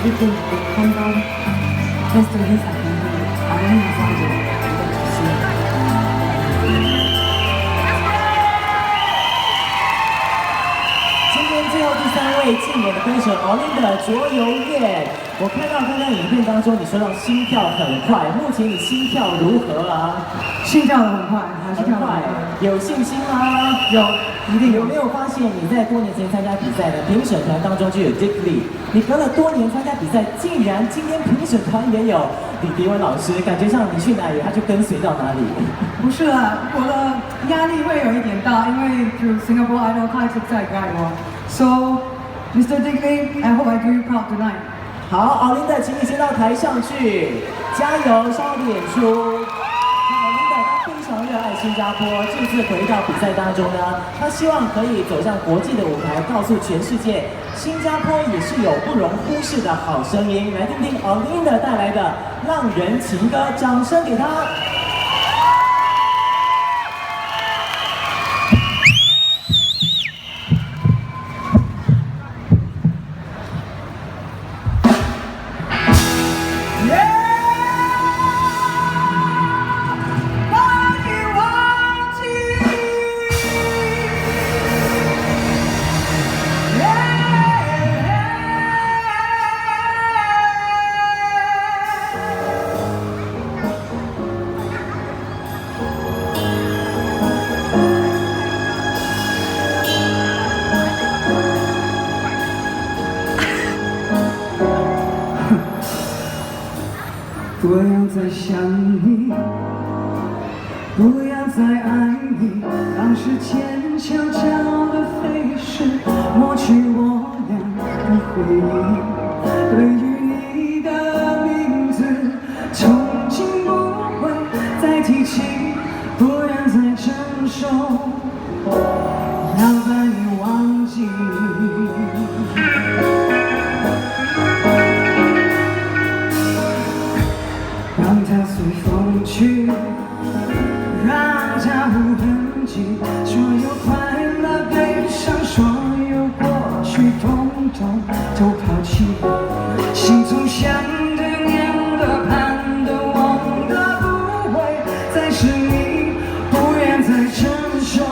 是跟刚刚 Mr. Lisa 跟阿丽莎姐的主持。今天最后第3位竞演的歌手 Olinda 卓游燕，我看到刚刚影片当中你说到心跳很快，目前你心跳如何啊？心跳得很快，还是跳得很快？有信心吗？有。 你有没有发现你在多年前参加比赛的评审团当中就有 Dick Lee， 你隔了多年参加比赛，竟然今天评审团也有李迪文老师，感觉上你去哪里他就跟随到哪里。不是啦，我的压力会有一点大，因为就 Singapore Idol 他一直在guide我。So Mr. Dick Lee, I hope I do you proud tonight. 好，奥琳达，请你先到台上去，加油，稍后的演出。 非常热爱新加坡，这次回到比赛当中呢，他希望可以走向国际的舞台，告诉全世界，新加坡也是有不容忽视的好声音。来听听 Olinda 带来的《浪人情歌》，掌声给他。 不要再想你，不要再爱你，让时间悄悄地飞逝，抹去我俩的回忆。对于你的名字，从今不会再提起，不要再承受，要把你忘记。 让它随风去，让它无痕迹。所有快乐、悲伤，所有过去，统统都抛弃。心中想的、念的、盼的、望的，不会再是你，不愿再承受。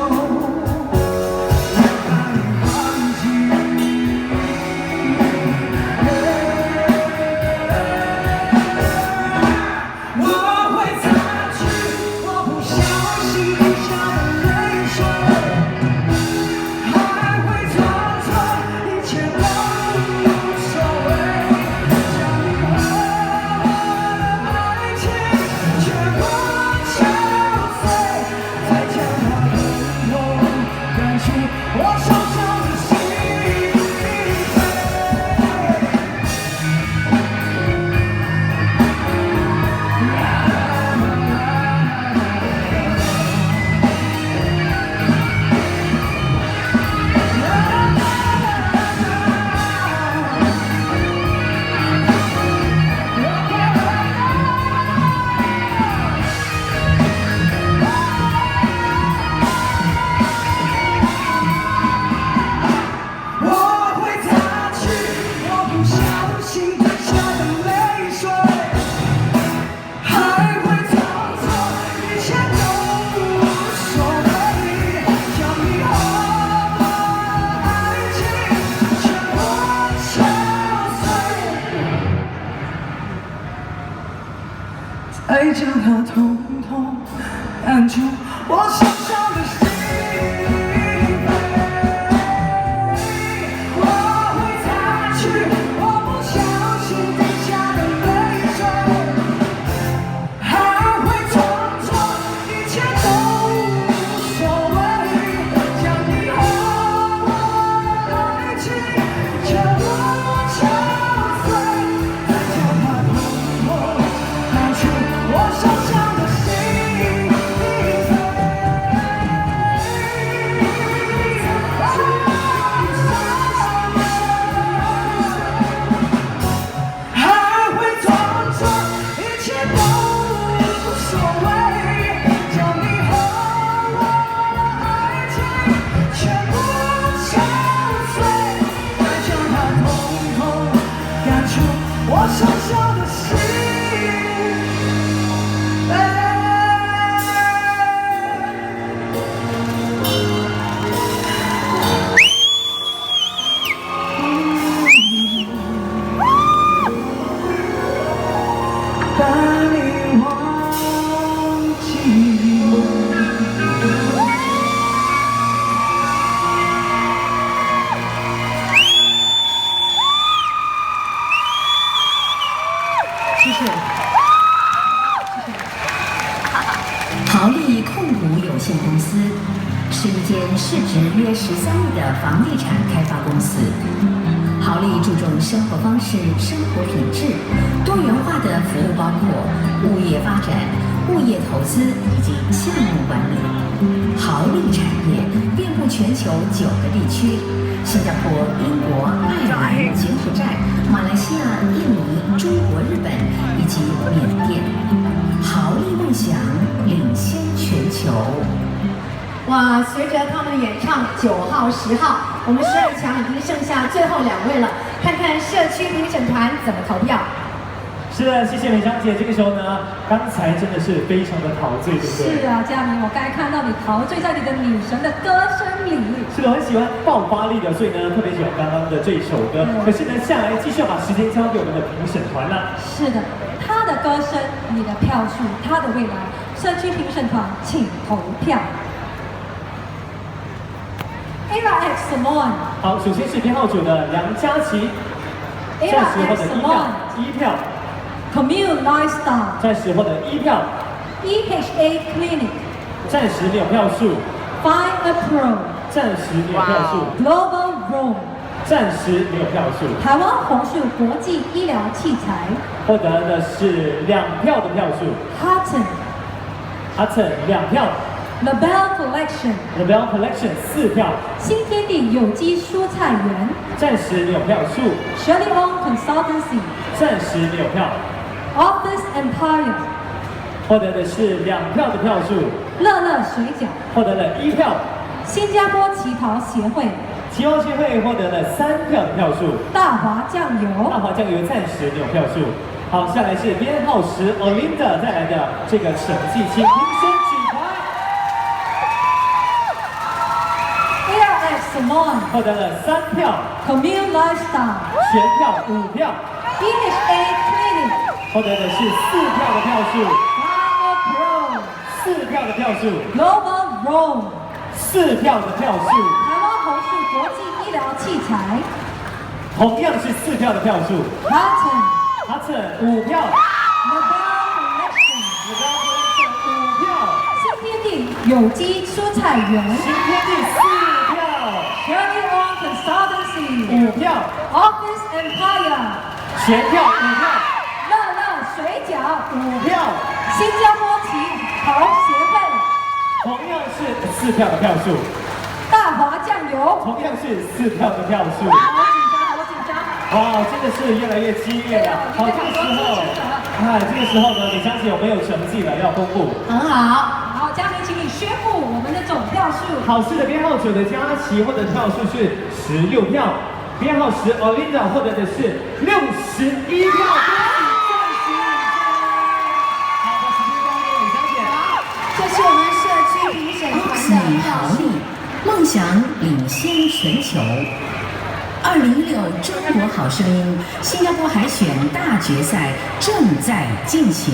再将它统统按住我手上的心。 我手上的心。力控股有限公司是一间市值约13亿的房地产开发公司。豪力注重生活方式、生活品质，多元化的服务包括物业发展、物业投资以及项目管理。豪力产业遍布全球9个地区。新加坡、英国、爱尔兰、柬埔寨、马来西亚、印尼、中国、日本以及缅甸，豪力梦想领先全球。哇！随着他们的演唱，9号、10号，我们12强已经剩下最后2位了，看看社区评审团怎么投票。是的，谢谢美香姐。这个时候呢，刚才真的是非常的陶醉，对不对？是啊，佳明，我刚才看到你陶醉在你的女神的歌声里。是的，我很喜欢爆发力的，所以呢，特别喜欢刚刚的这一首歌。可是呢，下来继续要把时间交给我们的评审团了。是的，他的歌声，你的票数，他的未来，社区评审团请投票。Era X Simone。好，首先是编号9的梁佳琪，暂时获得1票。Commune Lifestyle 暂时获得1票。EHA Clinic 暂时没有票数。Find a Pro 暂时没有票数。Global Rome 暂时没有票数。台湾红树国际医疗器材获得的是2票的票数。Hudson 2票。Labelle Collection 4票。新天地有机蔬菜园暂时没有票数。Shirley On Consultancy 暂时没有票。Office Empire 获得的是2票的票数。乐乐水饺获得了1票。新加坡旗袍协会获得了3票的票数。大华酱油暂时没有票数。好，下来是编号10 Olinda 带来的这个审计期评审举团。ARX Simone 获得了3票。Commune Lifestyle 全票5票。EHA Clinic 获得的是4票的票数。Find a Pro 4票的票数。Global Rome 4票的票数。台湾红树国际医疗器材同样是4票的票数。Hudson 5票。Labelle Collection 5票。新天地有机蔬菜园新天地4票。Shirley On Consultancy 5票。Office Empire 全票5票。乐乐水饺5票。新加坡旗袍协会同样是4票的票数。大华酱油同样是4票的票数。好紧张。哇，真的是越来越激烈了。好，这个时候呢，李香姐有没有成绩了要公布？很好。好，嘉明，请你宣布我们的总票数。考试的编号9的佳琪获得票数是16票，编号10 Olinda 获得的是61票。这是我们社区评审恭喜团的票数。豪力，梦想领先全球。2016中国好声音新加坡海选大决赛正在进行。